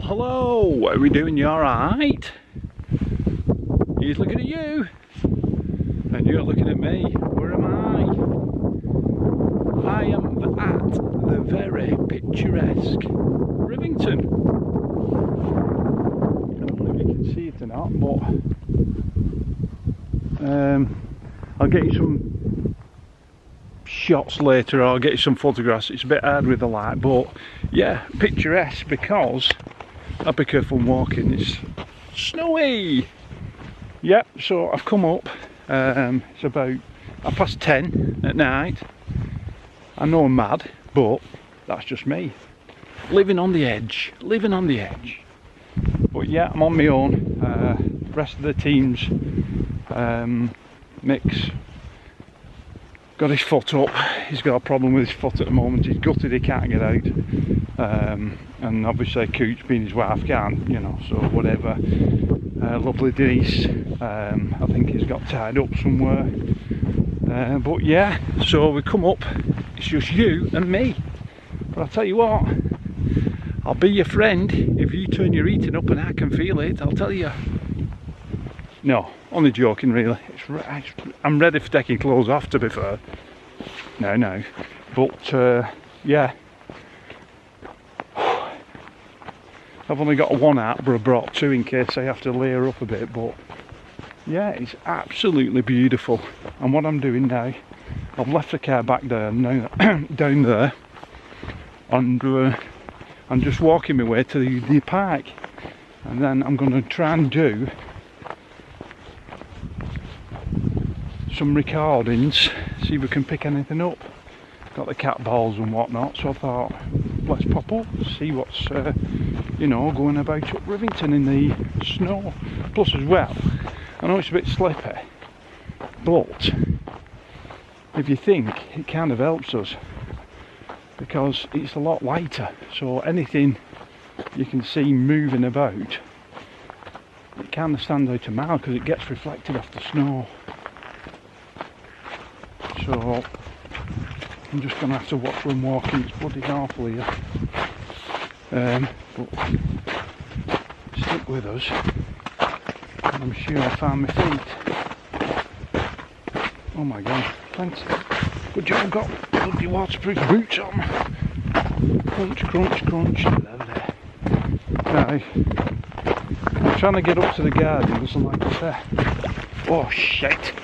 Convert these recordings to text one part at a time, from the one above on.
hello, what are we doing? You alright? He's looking at you, and you're looking at me. Where am I? I am at the very picturesque Rivington. I don't know if you can see it or not, but I'll get you some shots later, or I'll get you some photographs. It's a bit hard with the light, but yeah, picturesque because I'll be careful walking. It's snowy. Yep, so I've come up. It's about 10:30 at night. I know I'm mad, but that's just me. Living on the edge, living on the edge. But yeah, I'm on my own. Rest of the team's Mick's got his foot up. He's got a problem with his foot at the moment. He's gutted he can't get out. And obviously Cooch being his wife can't, you know, so whatever. Lovely Denise, I think he's got tied up somewhere. But yeah, so we come up, it's just you and me. But I'll tell you what, I'll be your friend if you turn your eating up and I can feel it, I'll tell you. No, only joking really. I'm ready for taking clothes off, to be fair. No. But yeah. I've only got one out, but I brought two in case I have to layer up a bit. But yeah, it's absolutely beautiful. And what I'm doing now, I've left the car back there, down there, and I'm just walking my way to the park. And then I'm going to try and do some recordings, see if we can pick anything up. Got the cat balls and whatnot, so I thought let's pop up, see what's you know, going about up Rivington in the snow. Plus as well, I know it's a bit slippy, but if you think, it kind of helps us because it's a lot lighter, so anything you can see moving about, it kind of stands out a mile because it gets reflected off the snow. So I'm just going to have to watch when walking. It's bloody awful here. But stick with us, and I'm sure I'll find my feet. Oh my god, plenty. Good job I've got bloody waterproof boots on. Crunch, crunch, crunch. Lovely. Now, I'm trying to get up to the gardens, and like I say, oh shit.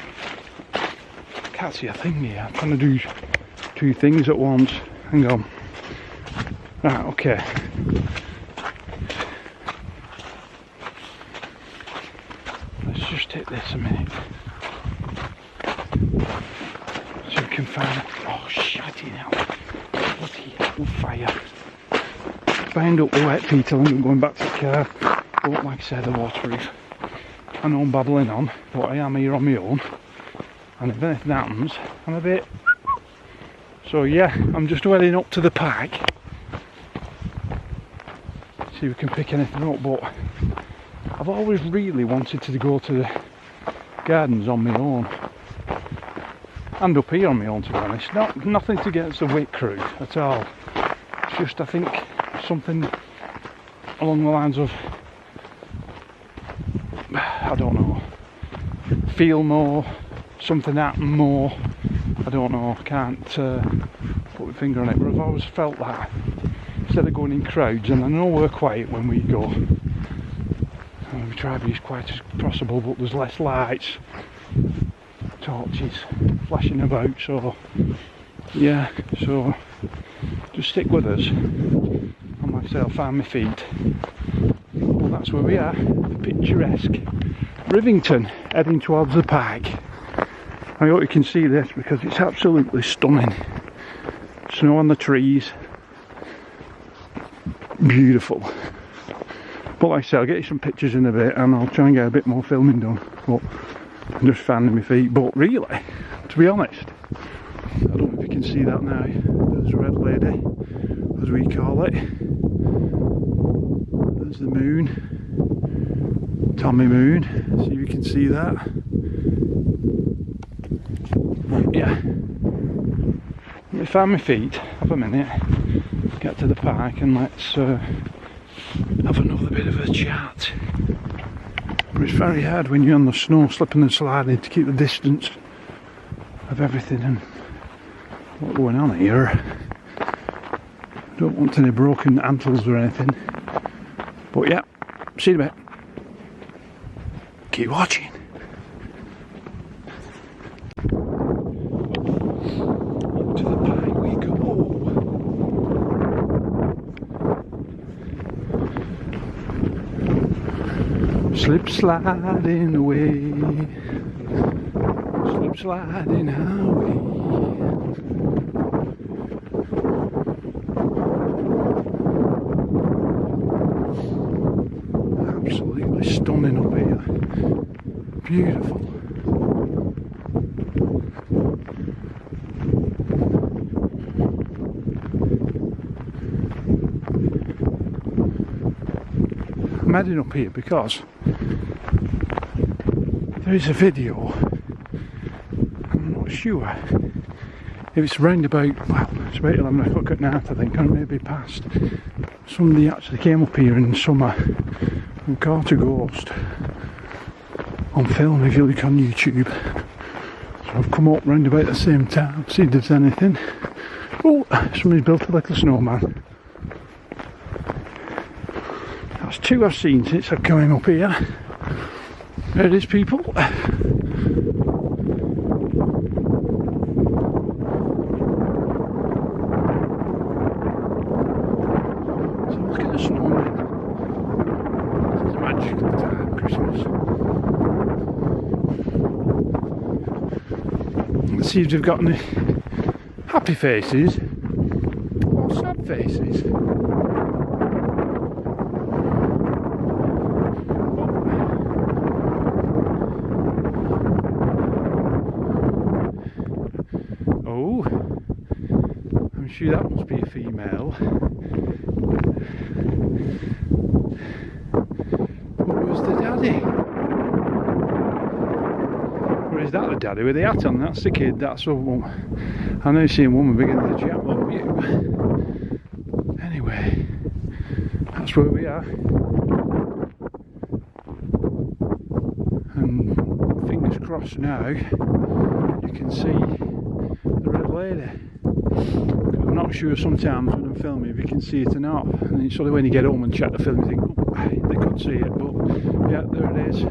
Can't see a thing here. I'm trying to do two things at once. Hang on. Right, okay. Let's just take this a minute. So we can find. Oh shit, now. Bloody fire. If I end up with wet feet, I'll end up going back to the car. But like I said, the waterproof. I know I'm babbling on, but I am here on my own. And if anything happens, I'm a bit. So yeah, I'm just heading up to the park. See if we can pick anything up, but I've always really wanted to go to the gardens on my own. And up here on my own, to be honest. Nothing against the Wick crew at all. It's just, I think, something along the lines of, I don't know, feel more, something happen more. I don't know, can't put my finger on it, but I've always felt that instead of going in crowds, and I know we're quiet when we go, we try to be as quiet as possible, but there's less lights, torches flashing about, so yeah, so just stick with us, and like I say, I'll find my feet. Well, that's where we are, the picturesque Rivington, heading towards the park. I hope you can see this because it's absolutely stunning. Snow on the trees, beautiful. But like I say, I'll get you some pictures in a bit, and I'll try and get a bit more filming done. But I'm just finding my feet. But really, to be honest, I don't know if you can see that now. There's a red lady, as we call it. There's the moon, Tommy Moon. See if you can see that. Yeah, let me find my feet, have a minute, get to the park, and let's have another bit of a chat. But it's very hard when you're on the snow, slipping and sliding, to keep the distance of everything and what's going on here. I don't want any broken antlers or anything. But yeah, see you in a bit. Keep watching. Up to the pine we go. Slip sliding away. Slip sliding away. Absolutely stunning up here. Beautiful. I'm heading up here because there is a video. I'm not sure if it's round about, well, it's about 11 o'clock at night, I think, or maybe past. Somebody actually came up here in the summer and caught a ghost on film if you look on YouTube. So I've come up round about the same time, see if there's anything. Oh, somebody's built a little snowman. That's two I've seen since I've come up here. There it is, people. So look at the snowman. It's a magical time, Christmas. Let's see if they've got any happy faces or sad faces. Oh, I'm sure that must be a female. Where's the daddy? Or is that the daddy with the hat on? That's the kid, that's a woman. I know you've seen a woman bigger than the chap, won't you? Anyway, that's where we are. And fingers crossed now, you can see the red lady. I'm not sure sometimes when I'm filming if you can see it or not, and it's only when you get home and check the film you think, oh, they could see it, but yeah, there it is.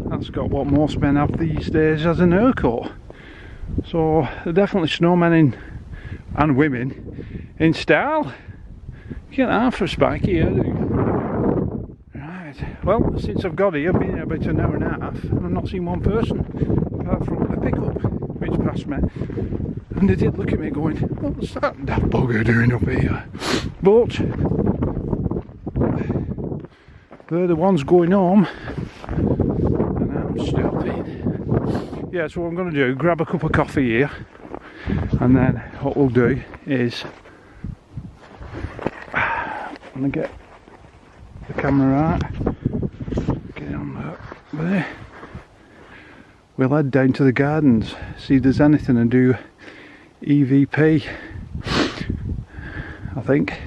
That's got what most men have these days as an haircut. So they're definitely snowmen and women in style. You get that for a spiky hairdo. Well, since I've got here, I've been here about an hour and a half, and I've not seen one person apart from a pickup which passed me, and they did look at me going, what's that bugger doing up here? But they're the ones going home, and I'm stopping. Yeah, so what I'm going to do, grab a cup of coffee here, and then what we'll do is I'm going to get the camera out. There. We'll head down to the gardens, see if there's anything, and do EVP, I think.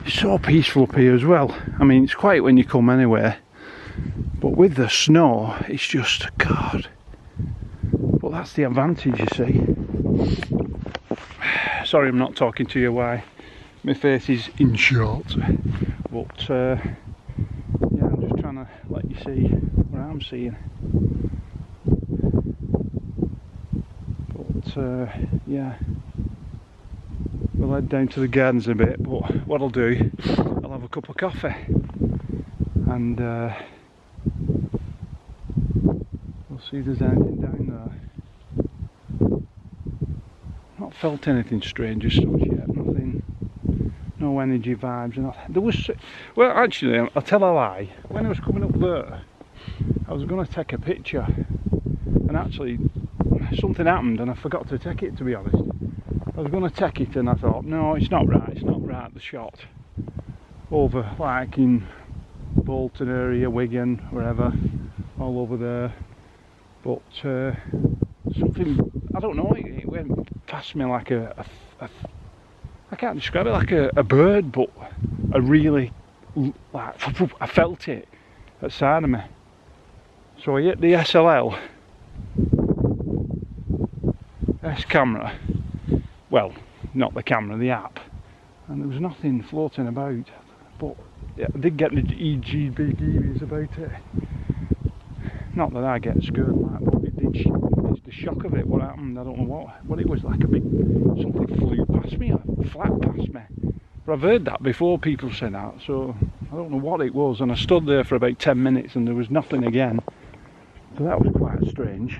It's so peaceful up here as well. I mean, it's quiet when you come anywhere, but with the snow, it's just, God. But that's the advantage, you see. Sorry I'm not talking to you why my face is in shorts, but yeah, I'm just trying to let you see what I'm seeing. But yeah, we'll head down to the gardens a bit, but what I'll do, I'll have a cup of coffee and we'll see if there's anything down there. Not felt anything strange as such yet, nothing, no energy vibes, and there was, well actually I'll tell a lie, when I was coming up there I was going to take a picture, and actually something happened and I forgot to take it, to be honest. I was going to take it and I thought, no, it's not right, the shot over like in Bolton area, Wigan, wherever, all over there. But something, I don't know, it went past me like I can't describe it, like a bird, but a really, like, I felt it at the side of me. So I hit the SLL S camera, well, not the camera, the app, and there was nothing floating about, but yeah, I did get the EGBs about it. Not that I get scared like, but it's the shock of it, what happened, I don't know what it was, like a big, something flew past me, flat past me. But I've heard that before, people say that, so I don't know what it was, and I stood there for about 10 minutes and there was nothing again. So that was quite strange.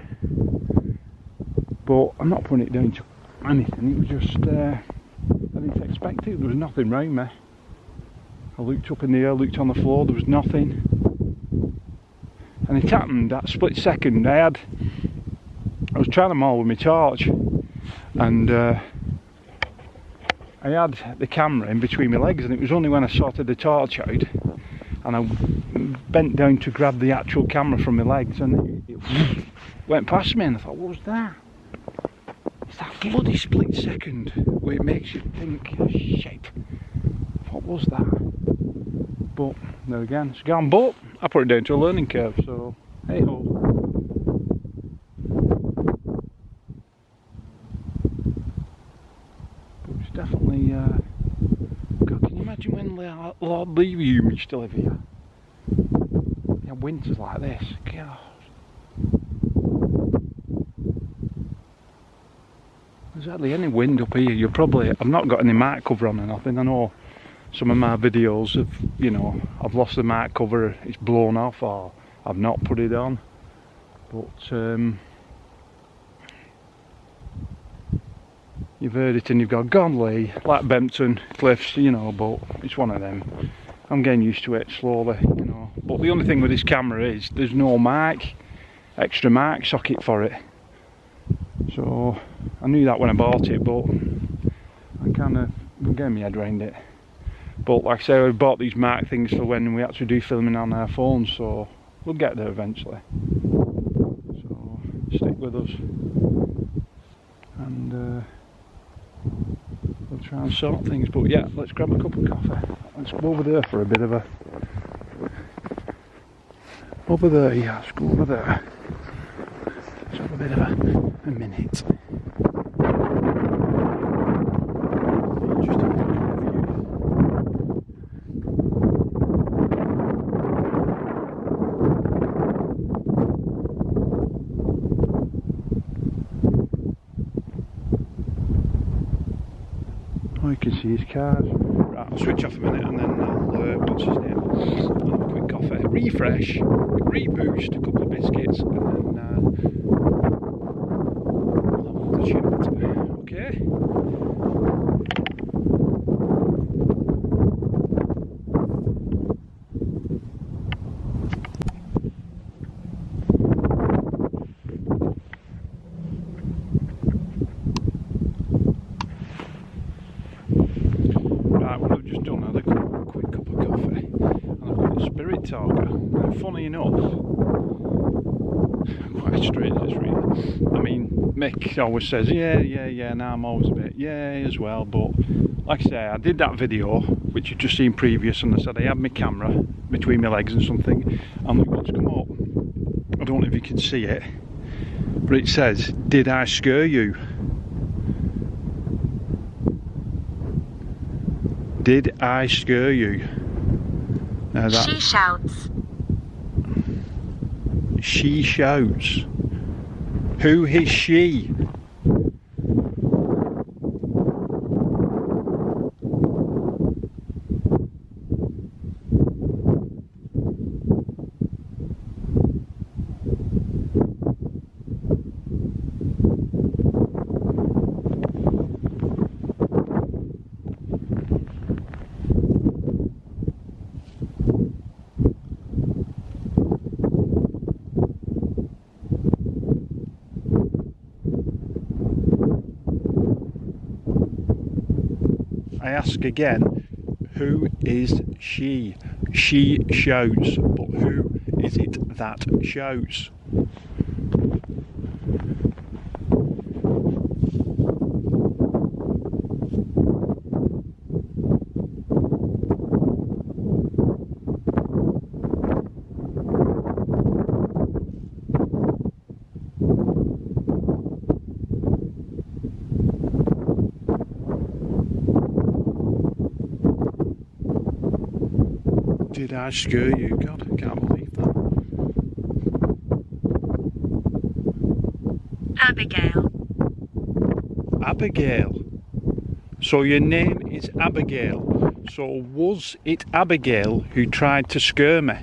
But I'm not putting it down to anything, it was just, I didn't expect it, there was nothing round me. I looked up in the air, looked on the floor, there was nothing. And it happened that split second. I was trying them all with my torch, and I had the camera in between my legs, and it was only when I sorted the torch out and I bent down to grab the actual camera from my legs, and it went past me, and I thought, what was that? It's that bloody split second where it makes you think, oh, shit, what was that? But there again, it's gone. But I put it down to a learning curve, so hey ho. But it's definitely, God, can you imagine when Lord Levy used to live here? Yeah, winters like this, God. There's hardly any wind up here. You're probably, I've not got any mic cover on or nothing. I know some of my videos have, you know, I've lost the mic cover, it's blown off, or I've not put it on. But you've heard it and you've got Gonley, like Bempton, Cliffs, you know, but it's one of them. I'm getting used to it slowly, you know. But the only thing with this camera is there's no extra mic socket for it. So I knew that when I bought it, but I kind of getting my head around it. But like I say, we bought these mic things for when we actually do filming on our phones, so we'll get there eventually. So stick with us, and we'll try and sort things. But yeah, let's grab a cup of coffee. Let's go over there for a bit of a... Over there, yeah, let's go over there. Let's have a bit of a minute. Oh, you can see his cars. Right, I'll switch off a minute and then I'll, what's his name? I'll have a quick coffee, refresh, reboost, a couple of biscuits, and then I'll have the chat. Okay? Now, funny enough, quite strange this really. I mean, Mick always says, yeah, and I'm always a bit, yeah, as well. But like I say, I did that video, which you've just seen previous, and I said I had my camera between my legs and something, and look what's come up. I don't know if you can see it, but it says, did I scare you? Did I scare you? Now that, she shouts. She shouts. Who is she? I ask again, who is she? she shouts, but who is it that shouts? Did I scare you? God, I can't believe that. Abigail. Abigail. So your name is Abigail. So was it Abigail who tried to scare me?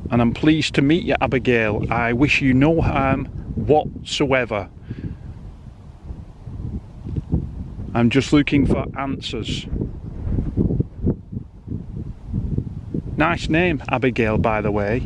And I'm pleased to meet you, Abigail. I wish you no harm whatsoever. I'm just looking for answers. Nice name, Abigail, by the way.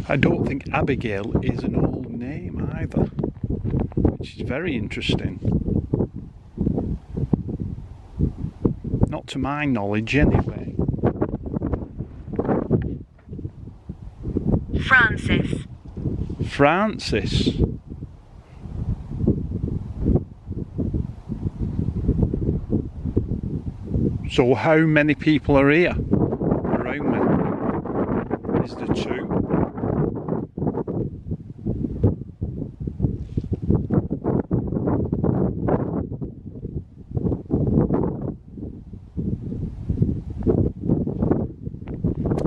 I don't think Abigail is an old name either, which is very interesting. Not to my knowledge, anyway. Francis. Francis. So how many people are here around me? Is there two?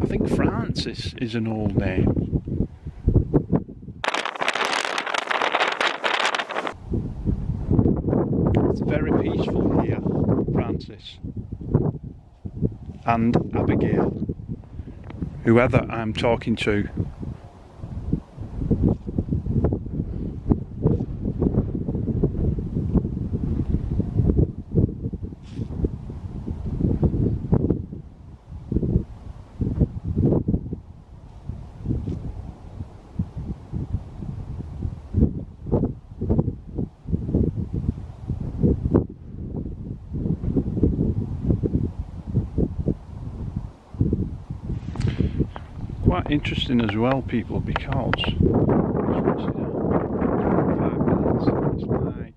I think Francis is an old name. It's very peaceful here, Francis. And Abigail, whoever I'm talking to. Quite interesting as well, people, because it's like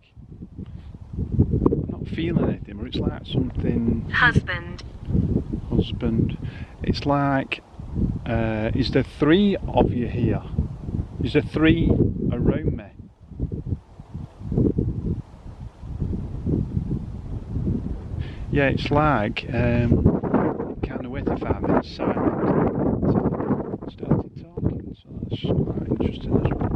I'm not feeling anything, but it's like something. Husband. It's like, is there three of you here? Is there three around me? Yeah, it's like kind of wait if I'm in silent. Started talking, so that's quite interesting as well.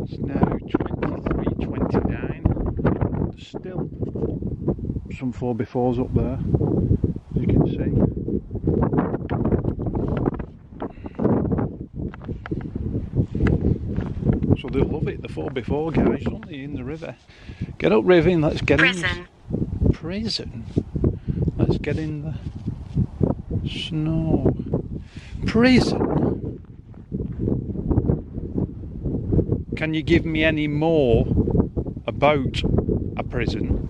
It's now 23:29. There's still some 4x4s up there, as you can see. So they'll love it, the 4x4 guys, don't they, in the river? Get up, Riving, let's get Prison. in. Prison? Let's get in the snow. Prison? Can you give me any more about a prison?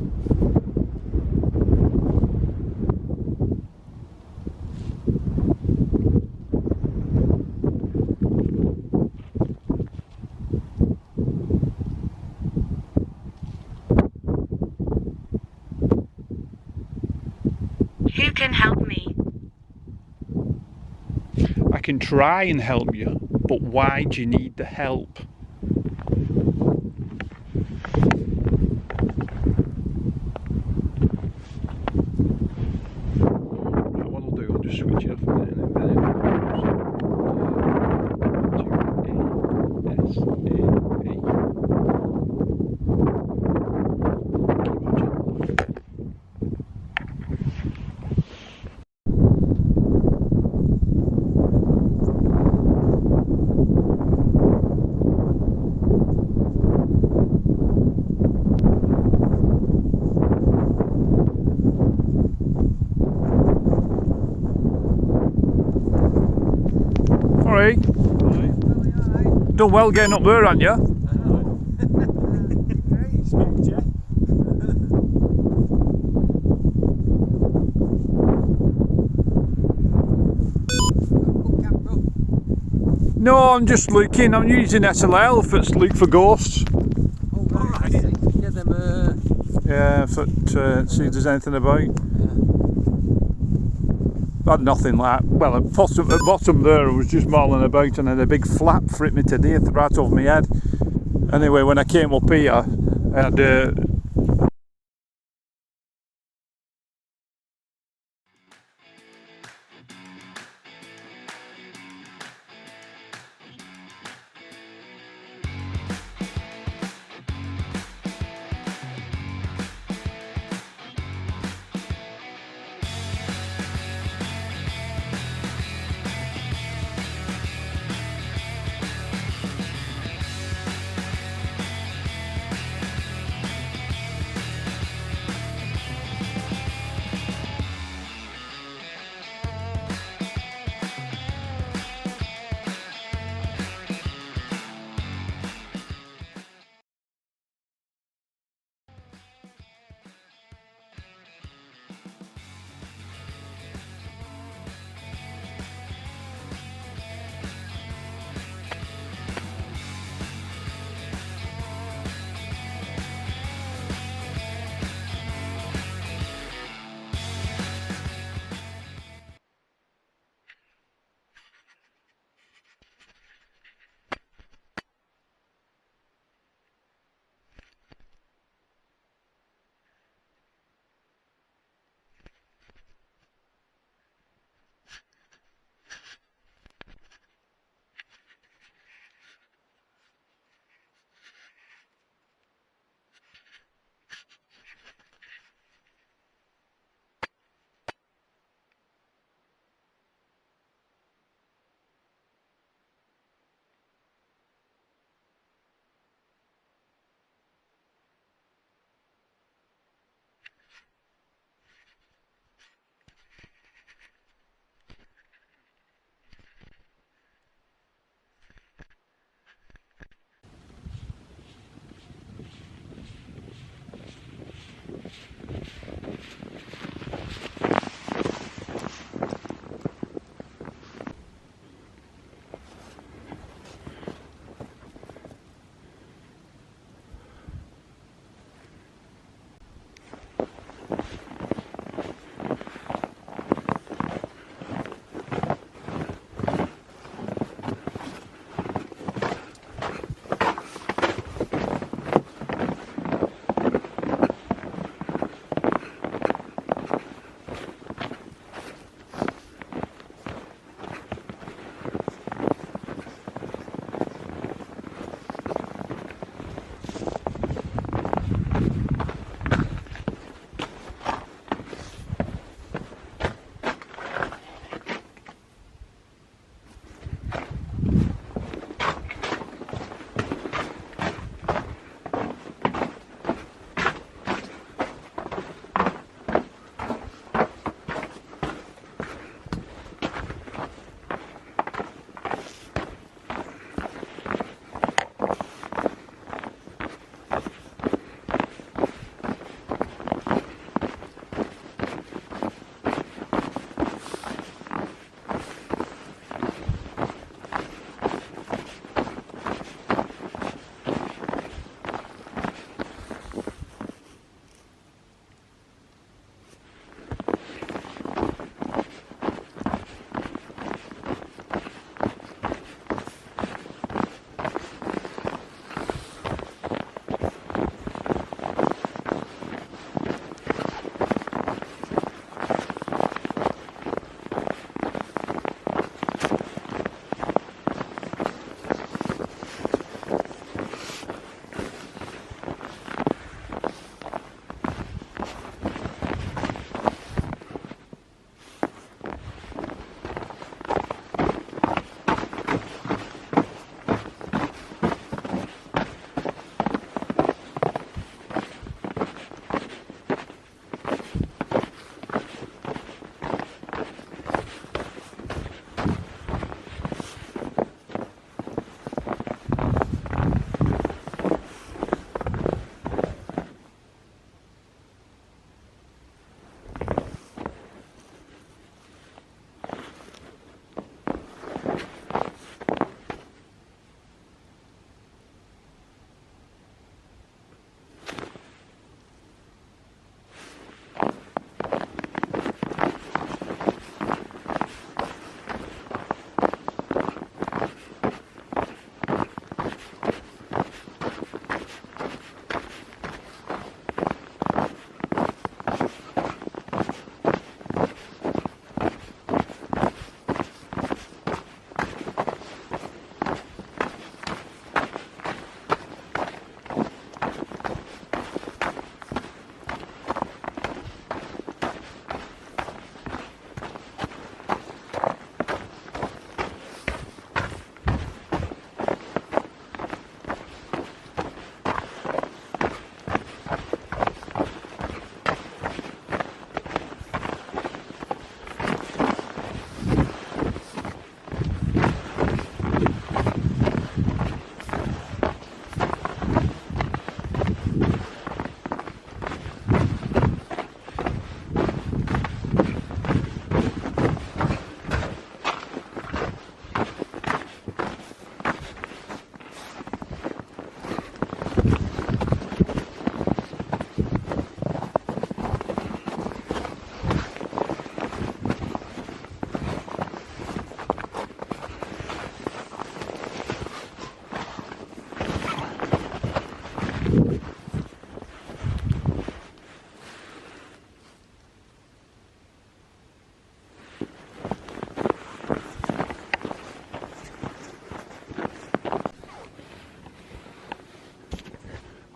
Who can help me? I can try and help you, but why do you need the help? Right, what I'll do, I'll just switch it off a minute and then to ASAP. Alright. Done well getting up there, haven't you? No, I'm just looking. I'm using SLL if it's look for ghosts. Oh, right. Yeah, them, Yeah, if it, see if there's anything about. Had nothing like. Well, at bottom there, I was just mauling about and had a big flap for it me to death right over my head. Anyway, when I came up here, I had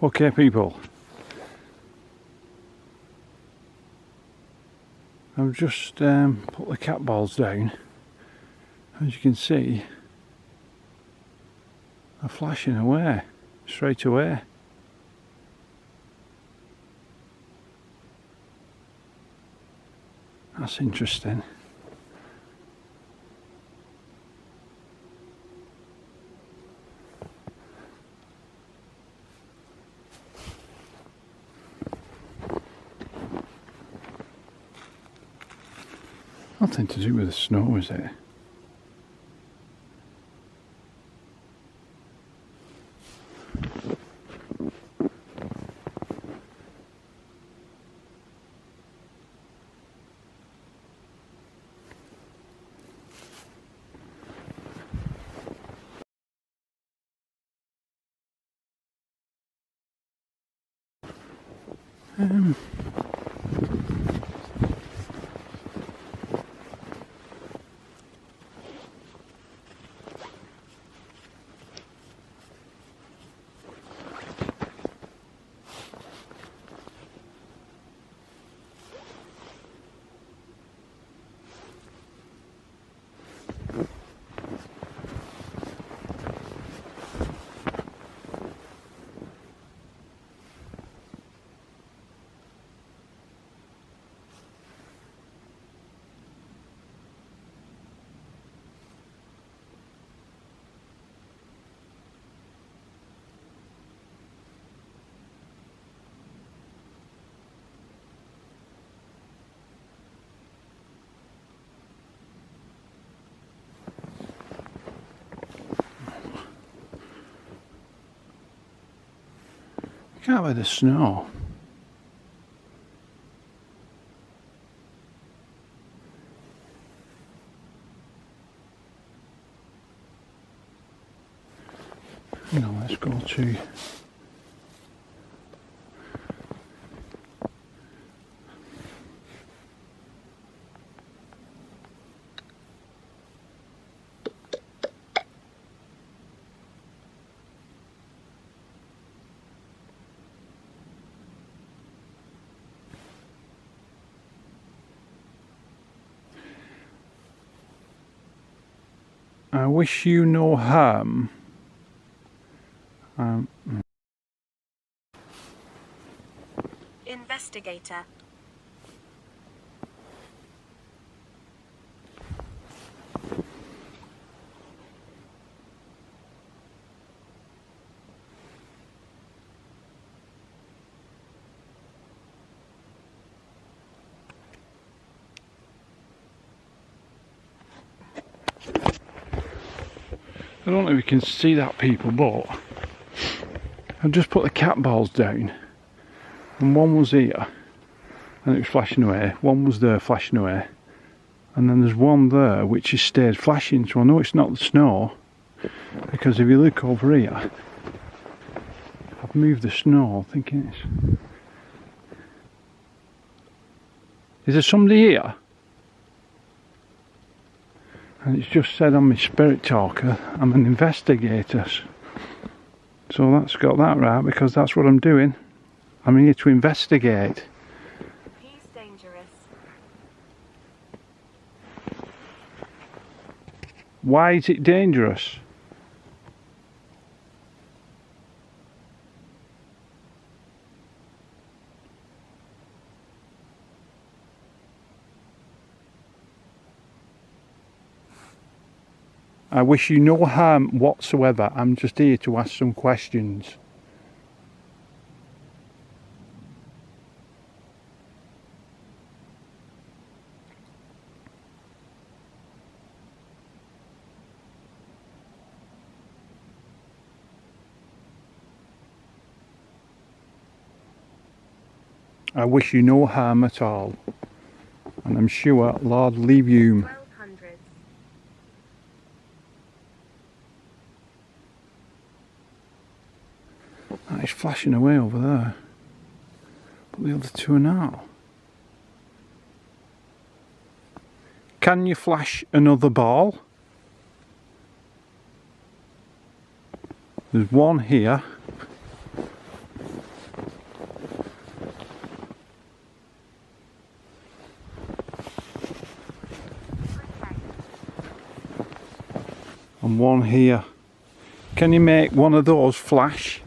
Okay people, I've just put the cat balls down. As you can see, they're flashing away, straight away. That's interesting. Nothing to do with the snow, is it? Can't bear the snow. Now let's go to I wish you no harm. Investigator. I don't know if you can see that, people, but I've just put the cat balls down and one was here and it was flashing away, one was there flashing away, and then there's one there which has stayed flashing, so I know it's not the snow because if you look over here, I've moved the snow thinking it's... Is there somebody here? And it's just said on my spirit talker, I'm an investigator. So that's got that right, because that's what I'm doing. I'm here to investigate. He's dangerous. Why is it dangerous? I wish you no harm whatsoever. I'm just here to ask some questions. I wish you no harm at all. And I'm sure Lord leave you. 1200. That is flashing away over there. But the other two are not. Can you flash another ball? There's one here. and one here. Can you make one of those flash?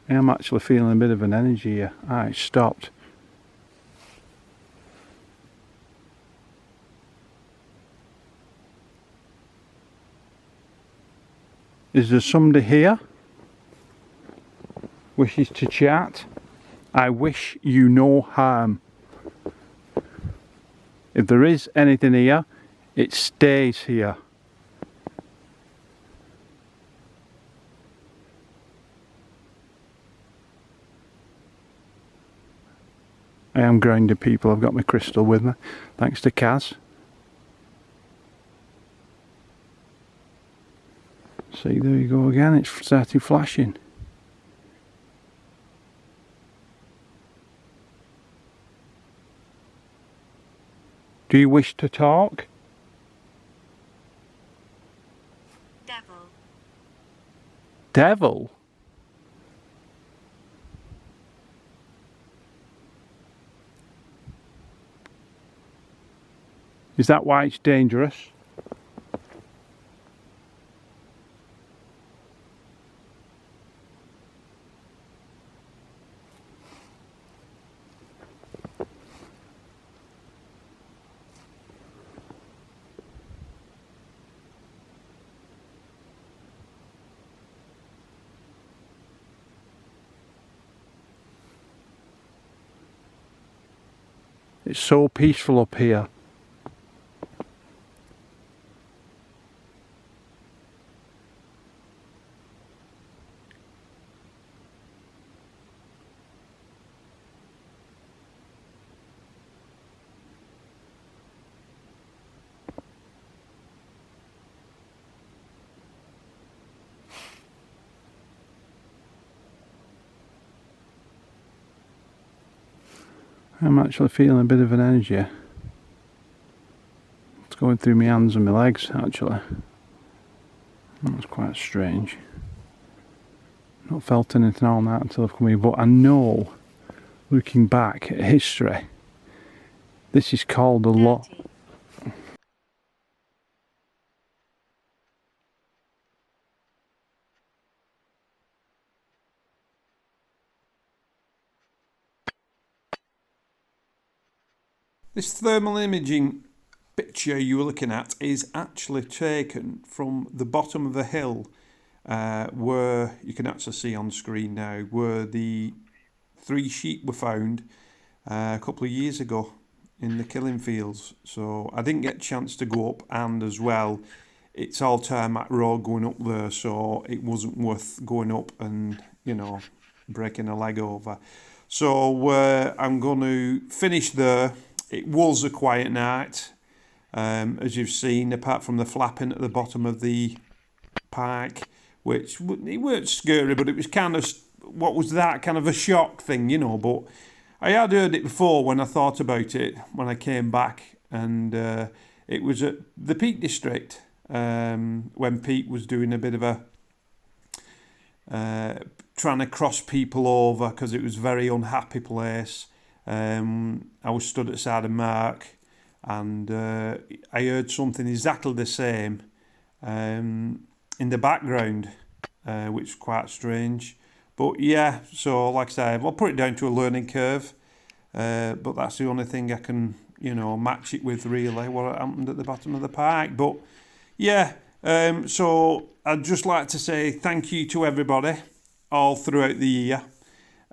I'm actually feeling a bit of an energy here. Ah, it stopped. Is there somebody here? Wishes to chat? I wish you no harm. If there is anything here, it stays here. I am grounded, people. I've got my crystal with me, thanks to Kaz. See, there you go again, it's started flashing. Do you wish to talk? Devil. Devil? Is that why it's dangerous? It's so peaceful up here. I'm actually feeling a bit of an energy. It's going through my hands and my legs actually. That's quite strange. Not felt anything all night until I've come here, but I know, looking back at history, this is called a lot. This thermal imaging picture you were looking at is actually taken from the bottom of a hill where you can actually see on screen now where the 3 sheep were found a couple of years ago in the killing fields. So I didn't get a chance to go up, and as well it's all tarmac road going up there, so it wasn't worth going up and, you know, breaking a leg over. So I'm going to finish there. It was a quiet night, as you've seen, apart from the flapping at the bottom of the park, which it weren't scary, but it was kind of, what was that, kind of a shock thing, you know. But I had heard it before when I thought about it, when I came back, and it was at the Peak District, when Pete was doing a bit of a, trying to cross people over, because it was a very unhappy place. I was stood at the side of Mark, and I heard something exactly the same in the background, which was quite strange. But yeah, so like I say, I'll put it down to a learning curve, but that's the only thing I can, you know, match it with, really, what happened at the bottom of the park. But yeah, so I'd just like to say thank you to everybody all throughout the year.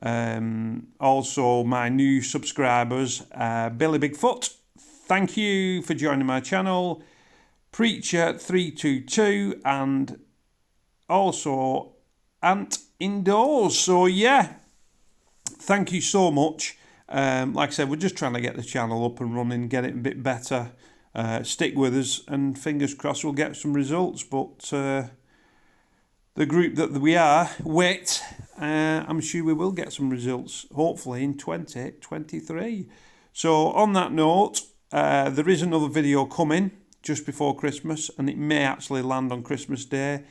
Also my new subscribers, Billy Bigfoot, thank you for joining my channel, Preacher322, and also Ant Indoors. So yeah, thank you so much. Like I said, we're just trying to get the channel up and running, get it a bit better. Stick with us, and fingers crossed we'll get some results. But the group that we are, WIT, I'm sure we will get some results, hopefully in 2023. So on that note, there is another video coming just before Christmas, and it may actually land on Christmas Day,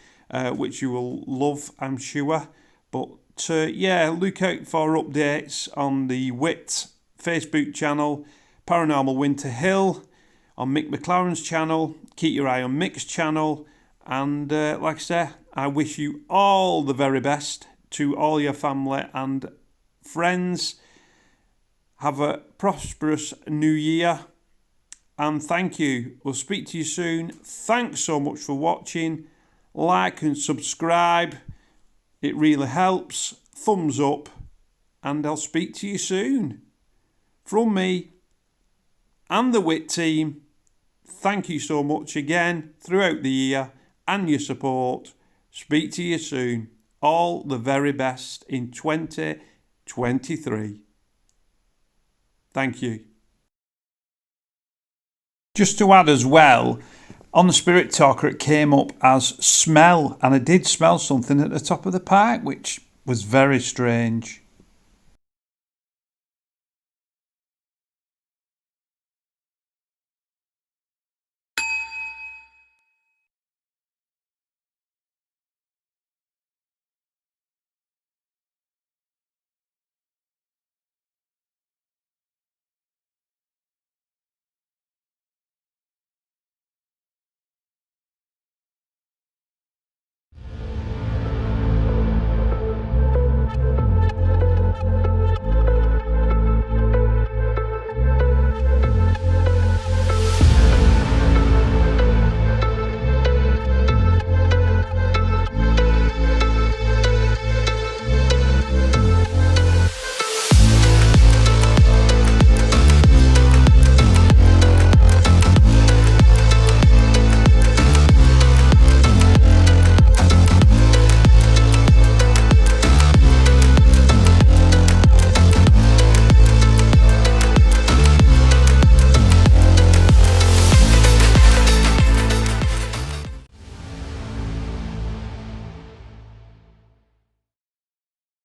which you will love, I'm sure. But yeah, look out for updates on the WIT Facebook channel, Paranormal Winter Hill, on Mick McLaren's channel. Keep your eye on Mick's channel. And like I say, I wish you all the very best to all your family and friends. Have a prosperous new year. And thank you. We'll speak to you soon. Thanks so much for watching. Like and subscribe. It really helps. Thumbs up. And I'll speak to you soon. From me and the WIT team, thank you so much again throughout the year and your support. Speak to you soon. All the very best in 2023. Thank you. Just to add as well, on the Spirit Talker it came up as smell, and I did smell something at the top of the park, which was very strange.